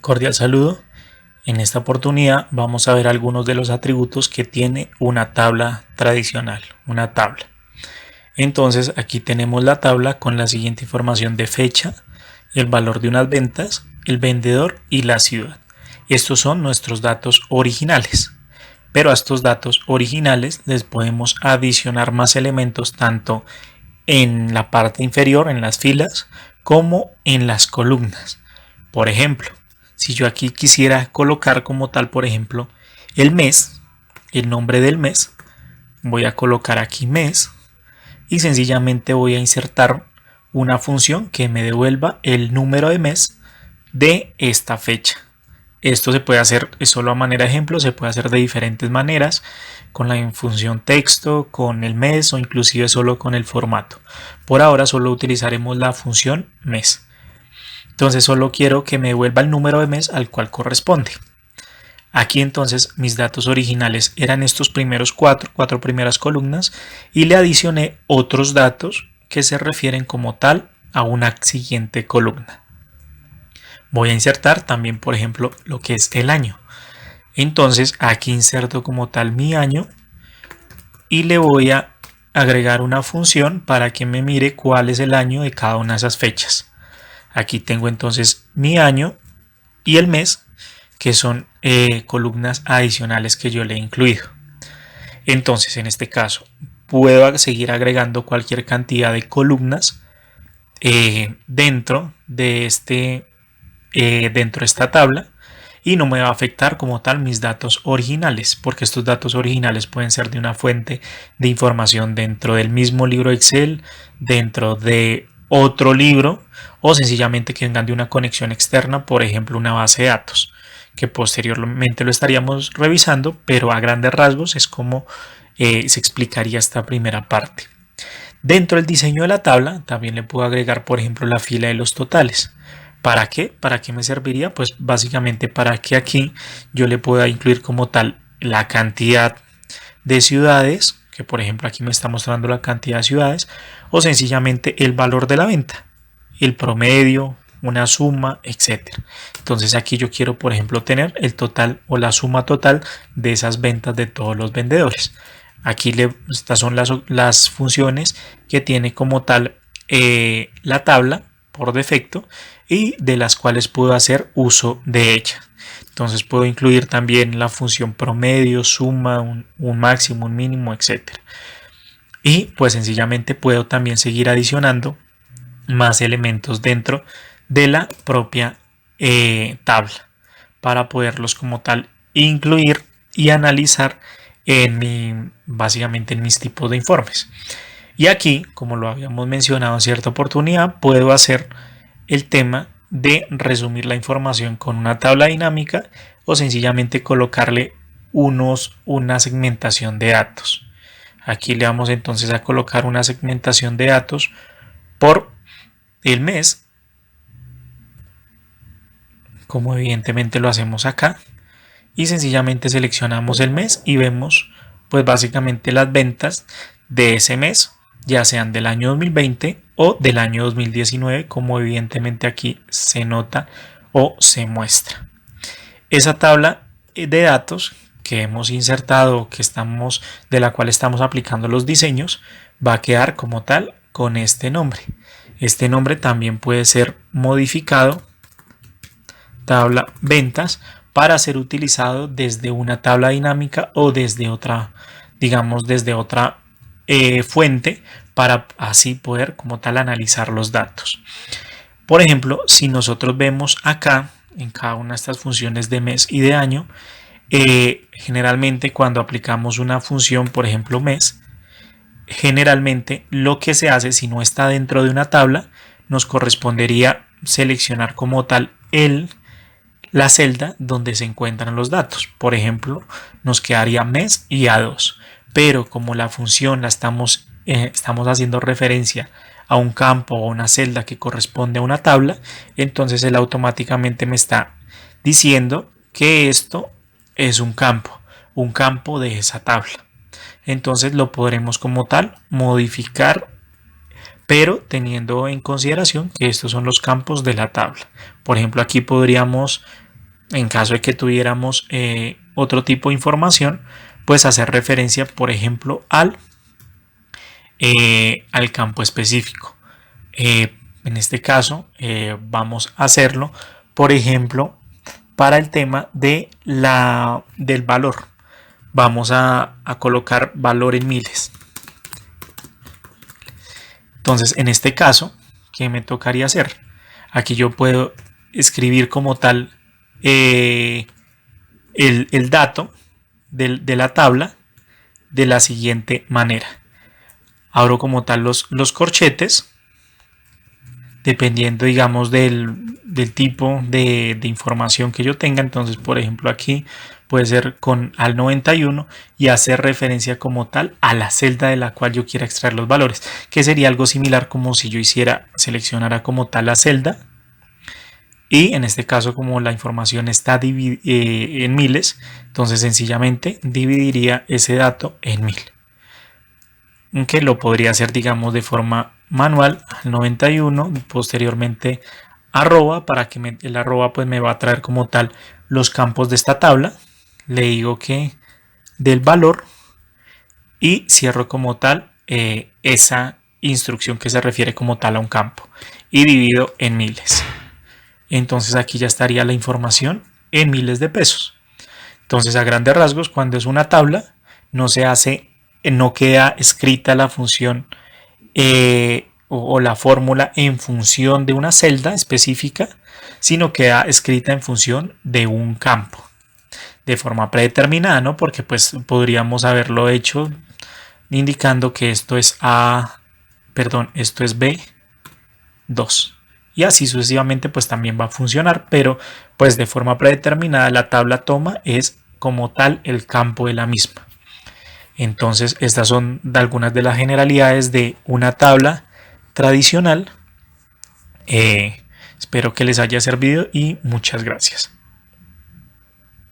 Cordial saludo. En esta oportunidad vamos a ver algunos de los atributos que tiene una tabla tradicional, una tabla. Entonces aquí tenemos la tabla con la siguiente información de fecha, el valor de unas ventas, el vendedor y la ciudad. Estos son nuestros datos originales. Pero a estos datos originales les podemos adicionar más elementos tanto en la parte inferior, en las filas, como en las columnas. Por ejemplo, si yo aquí quisiera colocar como tal, por ejemplo, el mes, el nombre del mes, voy a colocar aquí mes y sencillamente voy a insertar una función que me devuelva el número de mes de esta fecha. Esto se puede hacer solo a manera de ejemplo, se puede hacer de diferentes maneras, con la función texto, con el mes o inclusive solo con el formato. Por ahora solo utilizaremos la función mes. Entonces solo quiero que me devuelva el número de mes al cual corresponde. Aquí entonces mis datos originales eran estos primeros cuatro primeras columnas y le adicioné otros datos que se refieren como tal a una siguiente columna. Voy a insertar también, por ejemplo, lo que es el año. Entonces aquí inserto como tal mi año y le voy a agregar una función para que me mire cuál es el año de cada una de esas fechas. Aquí tengo entonces mi año y el mes, que son columnas adicionales que yo le he incluido. Entonces en este caso puedo seguir agregando cualquier cantidad de columnas dentro de esta tabla y no me va a afectar como tal mis datos originales, porque estos datos originales pueden ser de una fuente de información dentro del mismo libro Excel, dentro de otro libro o sencillamente que vengan de una conexión externa, por ejemplo una base de datos, que posteriormente lo estaríamos revisando, pero a grandes rasgos es como se explicaría esta primera parte. Dentro del diseño de la tabla también le puedo agregar, por ejemplo, la fila de los totales. ¿Para qué? ¿Para qué me serviría? Pues básicamente para que aquí yo le pueda incluir como tal la cantidad de ciudades, que por ejemplo aquí me está mostrando la cantidad de ciudades, o sencillamente el valor de la venta, el promedio, una suma, etcétera. Entonces aquí yo quiero, por ejemplo, tener el total o la suma total de esas ventas de todos los vendedores. Aquí estas son las funciones que tiene como tal la tabla por defecto y de las cuales puedo hacer uso de ella. Entonces puedo incluir también la función promedio, suma, un máximo, un mínimo, etcétera. Y pues sencillamente puedo también seguir adicionando más elementos dentro de la propia tabla para poderlos como tal incluir y analizar básicamente en mis tipos de informes. Y aquí, como lo habíamos mencionado en cierta oportunidad, puedo hacer el tema de resumir la información con una tabla dinámica o sencillamente colocarle una segmentación de datos. Aquí le vamos entonces a colocar una segmentación de datos por el mes, como evidentemente lo hacemos acá, y sencillamente seleccionamos el mes y vemos pues básicamente las ventas de ese mes, ya sean del año 2020 o del año 2019, como evidentemente aquí se nota o se muestra. Esa tabla de datos que hemos insertado, de la cual estamos aplicando los diseños, va a quedar como tal con este nombre. Este nombre también puede ser modificado, tabla ventas, para ser utilizado desde una tabla dinámica o desde otra, digamos, desde otra fuente, para así poder como tal analizar los datos. Por ejemplo, si nosotros vemos acá en cada una de estas funciones de mes y de año, generalmente cuando aplicamos una función, por ejemplo mes, generalmente lo que se hace, si no está dentro de una tabla, nos correspondería seleccionar como tal la celda donde se encuentran los datos. Por ejemplo, nos quedaría mes y A2, pero como la función la estamos haciendo referencia a un campo o una celda que corresponde a una tabla, entonces él automáticamente me está diciendo que esto es un campo de esa tabla. Entonces lo podremos como tal modificar, pero teniendo en consideración que estos son los campos de la tabla. Por ejemplo, aquí podríamos En caso de que tuviéramos otro tipo de información, pues hacer referencia, por ejemplo, al campo específico. En este caso, vamos a hacerlo, por ejemplo, para el tema del valor. Vamos a colocar valor en miles. Entonces, en este caso, ¿qué me tocaría hacer? Aquí yo puedo escribir como tal el dato de la tabla de la siguiente manera. Abro como tal los corchetes, dependiendo, digamos, del tipo de información que yo tenga. Entonces, por ejemplo, aquí puede ser con al 91 y hacer referencia como tal a la celda de la cual yo quiera extraer los valores, que sería algo similar como si yo seleccionara como tal la celda, y en este caso, como la información está en miles, entonces sencillamente dividiría ese dato en 1000, que lo podría hacer, digamos, de forma manual al 91, posteriormente arroba, para que el arroba pues me va a traer como tal los campos de esta tabla. Le digo que del valor y cierro como tal esa instrucción que se refiere como tal a un campo y divido en miles. Entonces aquí ya estaría la información en miles de pesos. Entonces, a grandes rasgos, cuando es una tabla, no queda escrita la función o la fórmula en función de una celda específica, sino queda escrita en función de un campo de forma predeterminada, ¿no? Porque pues podríamos haberlo hecho indicando que esto es esto es B2, y así sucesivamente pues también va a funcionar, pero pues de forma predeterminada la tabla toma es como tal el campo de la misma. Entonces estas son algunas de las generalidades de una tabla tradicional. Espero que les haya servido y muchas gracias.